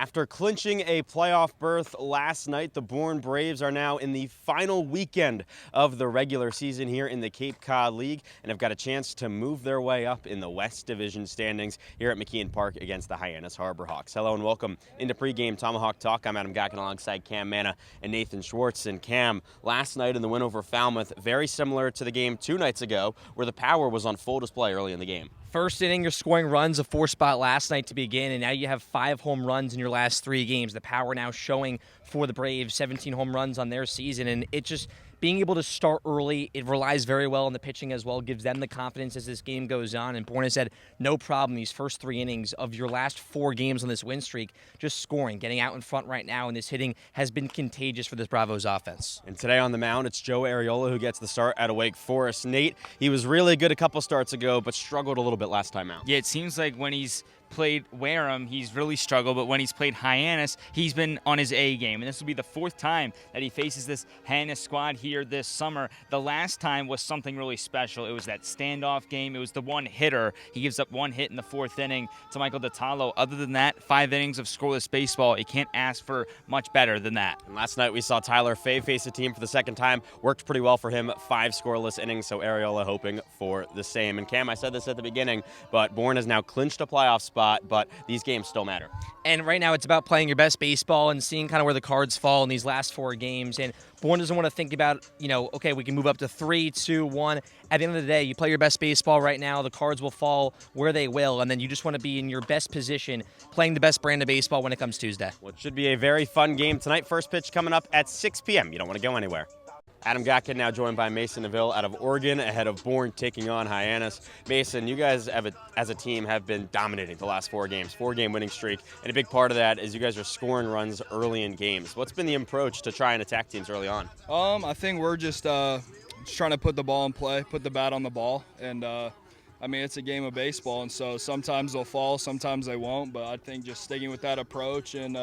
After clinching a playoff berth last night, the Bourne Braves are now in the final weekend of the regular season here in the Cape Cod League and have got a chance to move their way up in the West Division standings here at McKeon Park against the Hyannis Harbor Hawks. Hello and welcome into pregame Tomahawk Talk. I'm Adam Gacken alongside Cam Manna and Nathan Schwartz. And Cam, last night in the win over Falmouth, very similar to the game 2 nights ago where the power was on full display early in the game. First inning, you're scoring runs, a 4-spot last night to begin, and now you have 5 home runs in your last 3 games. The power now showing for the Braves, 17 home runs on their season, and it just being able to start early, it relies very well on the pitching as well, gives them the confidence as this game goes on. And Bourne has had no problem these first 3 innings of your last 4 games on this win streak, just scoring, getting out in front right now, and this hitting has been contagious for this Bravos offense. And today on the mound, it's Joe Ariola who gets the start out of Wake Forest. Nate, he was really good a couple starts ago, but struggled a little bit last time out. Yeah, it seems like when he's played Wareham, he's really struggled, but when he's played Hyannis, he's been on his A game. And this will be the 4th time that he faces this Hyannis squad here this summer. The last time was something really special. It was that standoff game. It was the one hitter. He gives up 1 hit in the 4th inning to Michael Detallo. Other than that, 5 innings of scoreless baseball. You can't ask for much better than that. And last night we saw Tyler Fay face the team for the 2nd time. Worked pretty well for him, 5 scoreless innings, so Ariola hoping for the same. And Cam, I said this at the beginning, but Bourne has now clinched a playoff spot, but these games still matter. And right now it's about playing your best baseball and seeing kind of where the cards fall in these last 4 games. And Bourne doesn't want to think about, okay, we can move up to 3, 2, 1. At the end of the day, you play your best baseball right now. The cards will fall where they will, and then you just want to be in your best position, playing the best brand of baseball when it comes Tuesday. Well, it should be a very fun game tonight. First pitch coming up at 6 p.m. You don't want to go anywhere. Adam Gacken now joined by Mason Neville out of Oregon ahead of Bourne taking on Hyannis. Mason, you guys as a team have been dominating the last 4 games, 4-game winning streak, and a big part of that is you guys are scoring runs early in games. What's been the approach to try and attack teams early on? I think we're just trying to put the ball in play, put the bat on the ball, and it's a game of baseball, and so sometimes they'll fall, sometimes they won't, but I think just sticking with that approach and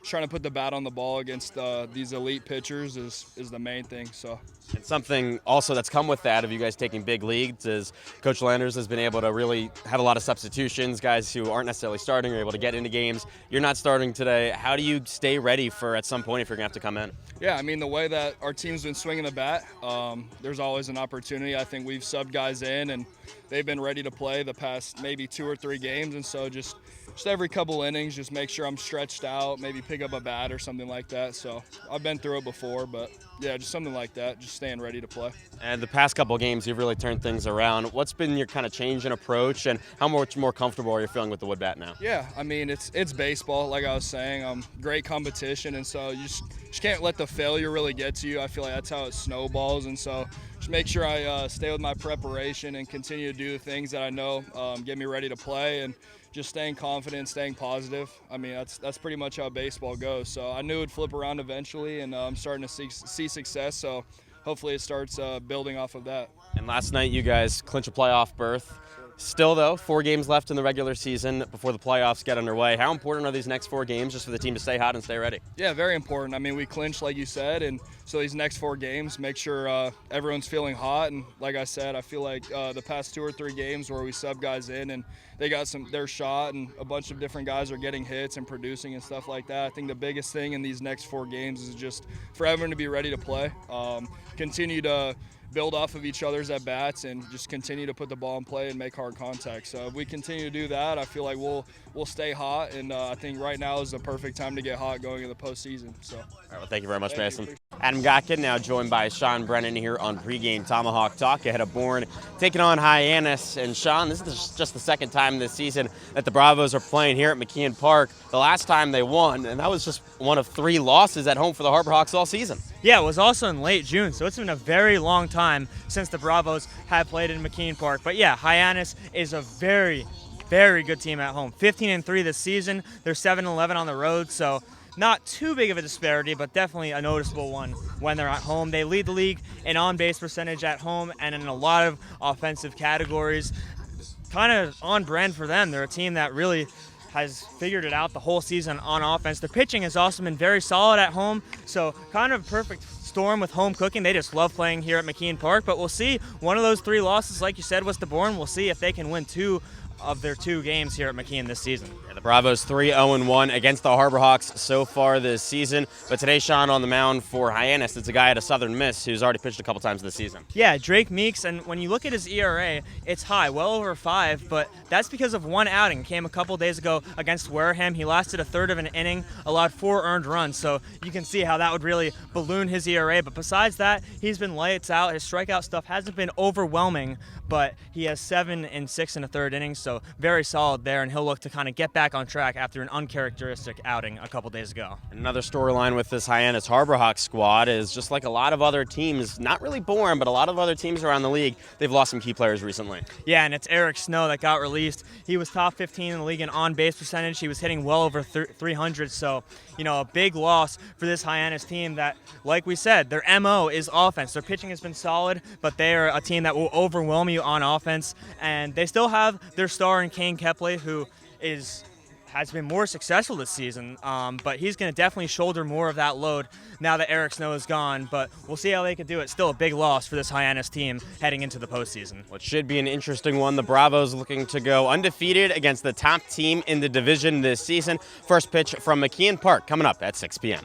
trying to put the bat on the ball against these elite pitchers is the main thing. So. And something also that's come with that of you guys taking big leads is Coach Landers has been able to really have a lot of substitutions, guys who aren't necessarily starting are able to get into games. You're not starting today. How do you stay ready for at some point if you're going to have to come in? Yeah, the way that our team's been swinging the bat, there's always an opportunity. I think we've subbed guys in, and they've been ready to play the past maybe 2 or 3 games, and so just every couple innings, just make sure I'm stretched out, maybe pick up a bat or something like that. So I've been through it before, but yeah, just something like that, just staying ready to play. And the past couple of games, you've really turned things around. What's been your kind of change in approach, and how much more comfortable are you feeling with the wood bat now? Yeah, it's baseball, like I was saying. Great competition, and so you just can't let the failure really get to you. I feel like that's how it snowballs, and so just make sure I stay with my preparation and continue to do the things that I know get me ready to play, and just staying confident, staying positive. That's pretty much how baseball goes. So I knew it would flip around eventually, and I'm starting to see success. So hopefully it starts building off of that. And last night you guys clinch a playoff berth. Still, though, 4 games left in the regular season before the playoffs get underway. How important are these next 4 games just for the team to stay hot and stay ready? Yeah, very important. We clinched, like you said, and so these next 4 games, make sure everyone's feeling hot. And like I said, I feel like the past 2 or 3 games where we sub guys in and they got their shot, and a bunch of different guys are getting hits and producing and stuff like that. I think the biggest thing in these next 4 games is just for everyone to be ready to play, continue to build off of each other's at-bats, and just continue to put the ball in play and make hard contact. So if we continue to do that, I feel like we'll stay hot, and I think right now is the perfect time to get hot going into the postseason. So. All right, well, thank you very much, Mason. Adam Gacken now joined by Sean Brennan here on Pregame Tomahawk Talk ahead of Bourne taking on Hyannis. And Sean, this is just the 2nd time this season that the Bravos are playing here at McKeon Park. The last time they won, and that was just one of 3 losses at home for the Harbor Hawks all season. Yeah, it was also in late June, so it's been a very long time since the Bravos have played in McKeon Park. But yeah, Hyannis is a very, very good team at home. 15-3 this season. They're 7-11 on the road, so not too big of a disparity, but definitely a noticeable one when they're at home. They lead the league in on-base percentage at home and in a lot of offensive categories. Kind of on brand for them. They're a team that really has figured it out the whole season on offense. The pitching has also been very solid at home, so kind of perfect storm with home cooking. They just love playing here at McKeon Park, but we'll see. One of those 3 losses, like you said, was to Bourne. We'll see if they can win 2 of their 2 games here at McKean this season. The Bravos 3-0-1 against the Harbor Hawks so far this season. But today, Sean, on the mound for Hyannis, it's a guy at a Southern Miss who's already pitched a couple times this season. Yeah, Drake Meeks, and when you look at his ERA, it's high, well over 5, but that's because of one outing. Came a couple days ago against Wareham. He lasted a third of an inning, allowed 4 earned runs, so you can see how that would really balloon his ERA. But besides that, he's been lights out. His strikeout stuff hasn't been overwhelming, but he has 7 and 6 in a third inning, so very solid there, and he'll look to kind of get back on track after an uncharacteristic outing a couple days ago. Another storyline with this Hyannis Harbor Hawks squad is just like a lot of other teams, not really born, but a lot of other teams around the league, they've lost some key players recently. Yeah, and it's Eric Snow that got released. He was top 15 in the league in on-base percentage. He was hitting well over 300, so, a big loss for this Hyannis team that, like we said, their MO is offense. Their pitching has been solid, but they are a team that will overwhelm you on offense, and they still have their star in Kane Kepley, who has been more successful this season, but he's going to definitely shoulder more of that load now that Eric Snow is gone, but we'll see how they can do it. Still a big loss for this Hyannis team heading into the postseason. What should be an interesting one. The Bravos looking to go undefeated against the top team in the division this season. First pitch from McKean Park coming up at 6 p.m.